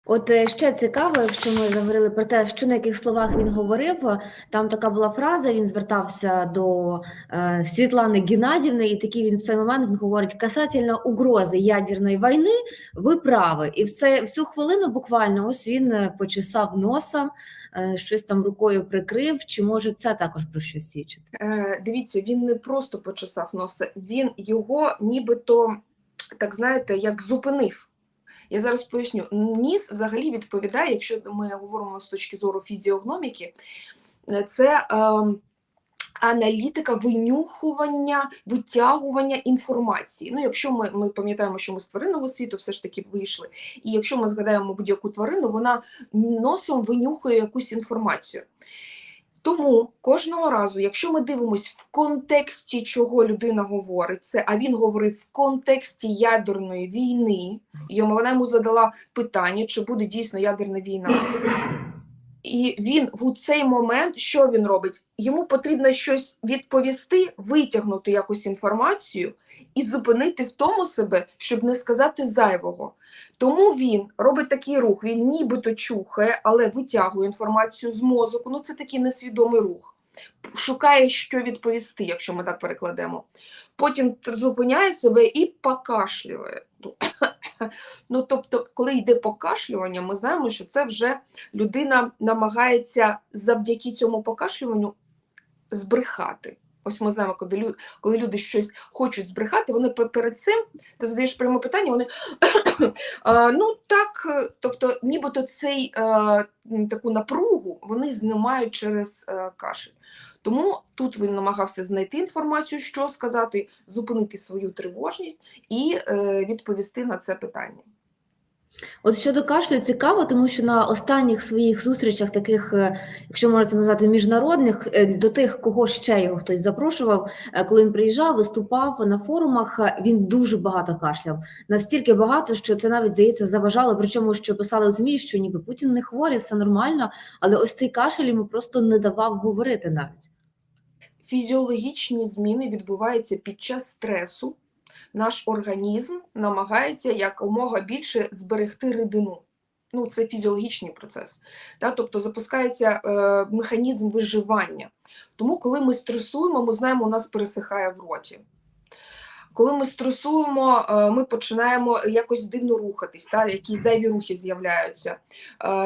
От ще цікаво, якщо ми заговорили про те, що на яких словах він говорив. Там така була фраза, він звертався до Світлани Геннадівни, і такий він в цей момент він говорить: касательно угрози ядерної війни, ви праві. І в цю хвилину буквально ось він почесав носа, щось там рукою прикрив. Чи може це також про щось свідчить? Дивіться, він не просто почесав носа, він його нібито, так знаєте, як зупинив. Я зараз поясню. Ніс взагалі відповідає, якщо ми говоримо з точки зору фізіогноміки, це аналітика винюхування, витягування інформації. Ну, якщо ми пам'ятаємо, що ми з тваринного світу все ж таки вийшли, і якщо ми згадаємо будь-яку тварину, вона носом винюхує якусь інформацію. Тому кожного разу, якщо ми дивимося в контексті, чого людина говорить, а він говорив в контексті ядерної війни, і вона йому задала питання, чи буде дійсно ядерна війна. І він в цей момент, що він робить? Йому потрібно щось відповісти, витягнути якусь інформацію і зупинити в тому себе, щоб не сказати зайвого. Тому він робить такий рух, він нібито чухає, але витягує інформацію з мозку. Ну, це такий несвідомий рух. Шукає, що відповісти, якщо ми так перекладемо. Потім зупиняє себе і покашлює. Ну, тобто, коли йде покашлювання, ми знаємо, що це вже людина намагається завдяки цьому покашлюванню збрехати. Ось ми знаємо, коли люди щось хочуть збрехати, вони перед цим, ти задаєш пряме питання, вони ну так, тобто нібито таку напругу вони знімають через кашель. Тому тут він намагався знайти інформацію, що сказати, зупинити свою тривожність і відповісти на це питання. От щодо кашлю цікаво, тому що на останніх своїх зустрічах, таких, якщо можна це назвати, міжнародних, до тих, кого ще його хтось запрошував, коли він приїжджав, виступав на форумах, він дуже багато кашляв. Настільки багато, що це навіть, здається, заважало, причому, що писали в ЗМІ, що ніби Путін не хворий, все нормально, але ось цей кашель йому просто не давав говорити навіть. Фізіологічні зміни відбуваються під час стресу. Наш організм намагається якомога більше зберегти рідину. Ну, це фізіологічний процес. Тобто запускається механізм виживання. Тому, коли ми стресуємо, ми знаємо, у нас пересихає в роті. Коли ми стресуємо, ми починаємо якось дивно рухатись, якісь зайві рухи з'являються,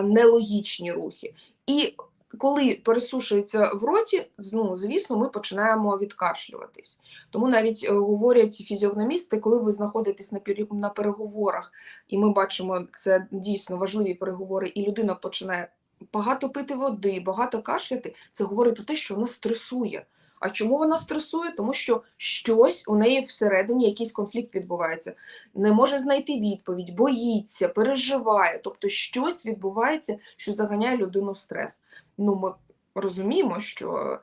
нелогічні рухи. І коли пересушується в роті, ну, звісно, ми починаємо відкашлюватись. Тому навіть говорять фізіогномісти, коли ви знаходитесь на переговорах, і ми бачимо, це дійсно важливі переговори, і людина починає багато пити води, багато кашляти, це говорить про те, що вона стресує. А чому вона стресує? Тому що щось у неї всередині, якийсь конфлікт відбувається. Не може знайти відповідь, боїться, переживає. Тобто щось відбувається, що заганяє людину в стрес. Ну, ми розуміємо, що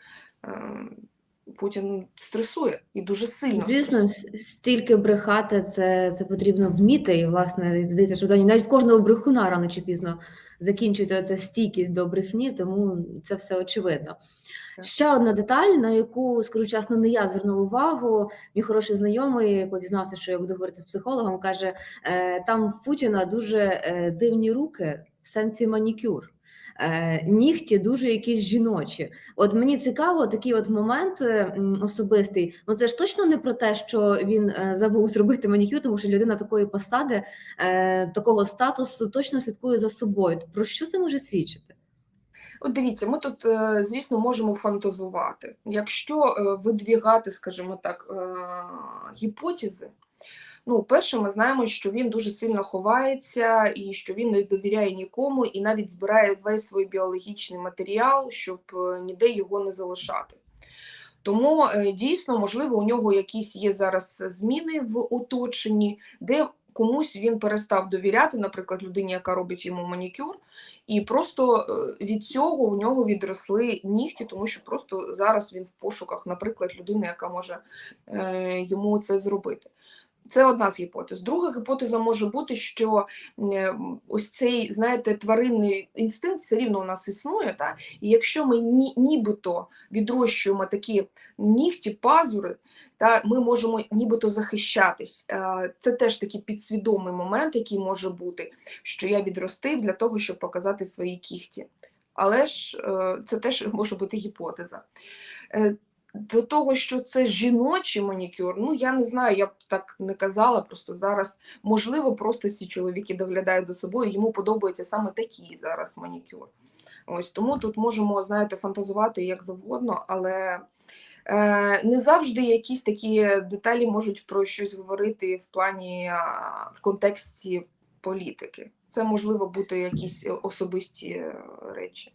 Путін стресує і дуже сильно Звісно, стресує. стільки брехати, це потрібно вміти. І, власне, здається, що навіть в кожного брехуна рано чи пізно закінчується ця стійкість до брехні, тому це все очевидно. Ще одна деталь, на яку, скажу чесно, не я звернула увагу. Мій хороший знайомий, коли дізнався, що я буду говорити з психологом, каже, там в Путіна дуже дивні руки, в сенсі манікюр. Нігті дуже якісь жіночі. От мені цікаво, такий от момент особистий. Ну це ж точно не про те, що він забув зробити манікюр, тому що людина такої посади, такого статусу точно слідкує за собою. Про що це може свідчити? От дивіться, ми тут, звісно, можемо фантазувати. Якщо видвігати, скажімо так, гіпотези, ну, перше, ми знаємо, що він дуже сильно ховається і що він не довіряє нікому і навіть збирає весь свій біологічний матеріал, щоб ніде його не залишати. Тому, дійсно, можливо, у нього якісь є зараз зміни в оточенні, де комусь він перестав довіряти, наприклад, людині, яка робить йому манікюр, і просто від цього у нього відросли нігті, тому що просто зараз він в пошуках, наприклад, людини, яка може йому це зробити. Це одна з гіпотез. Друга гіпотеза може бути, що ось цей, знаєте, тваринний інстинкт все рівно у нас існує, та? І якщо ми нібито відрощуємо такі нігті, пазури, та ми можемо нібито захищатись. Це теж такий підсвідомий момент, який може бути, що я відростив для того, щоб показати свої кігті. Але ж це теж може бути гіпотеза. До того, що це жіночий манікюр, ну я не знаю, я б так не казала, просто зараз, можливо, просто всі чоловіки доглядають за собою, йому подобається саме такий зараз манікюр. Ось, тому тут можемо, знаєте, фантазувати як завгодно, але не завжди якісь такі деталі можуть про щось говорити в плані, в контексті політики. Це можливо бути якісь особисті речі.